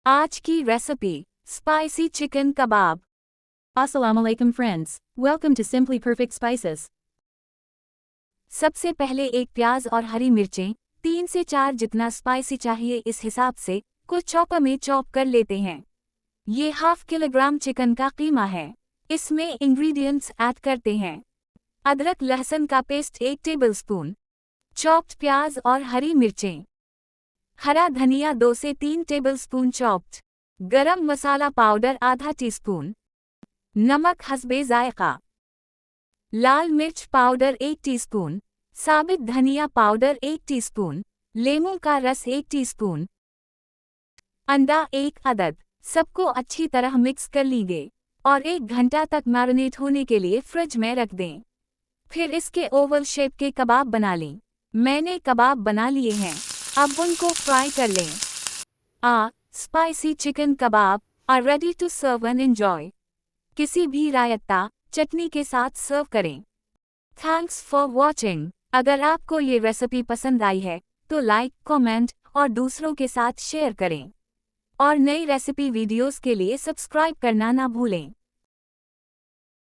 आज की recipe spicy chicken kebab. Assalamu alaikum friends. Welcome to Simply Perfect Spices. सबसे पहले एक प्याज और हरी मिर्चें 3 से 4 जितना स्पाइसी चाहिए इस हिसाब से को चॉपर में चॉप कर लेते हैं। ये ½ किलोग्राम चिकन का कीमा है। इसमें इंग्रेडिएंट्स ऐड करते हैं। अदरक लहसुन का पेस्ट 1 टेबलस्पून, चॉप्ड प्याज और हरी मिर्चें, हरा धनिया 2 से 3 टेबलस्पून चॉप्ड, गरम मसाला पाउडर आधा टीस्पून, नमक हस्बे जायका, लाल मिर्च पाउडर 1 टीस्पून, साबित धनिया पाउडर 1 टीस्पून, लेमू का रस 1 टीस्पून, अंडा 1 अदद। सबको अच्छी तरह मिक्स कर लीजिए और 1 घंटा तक मैरिनेट होने के लिए फ्रिज में रख दें। फिर इसके ओवल शेप के कबाब बना लें। मैंने कबाब बना लिए हैं, अब उनको फ्राई कर लें। Spicy chicken kebab are ready to serve and enjoy. किसी भी रायता चटनी के साथ सर्व करें। Thanks for watching. अगर आपको ये रेसिपी पसंद आई है तो लाइक, कमेंट और दूसरों के साथ शेयर करें। और नई रेसिपी वीडियोस के लिए सब्सक्राइब करना ना भूलें।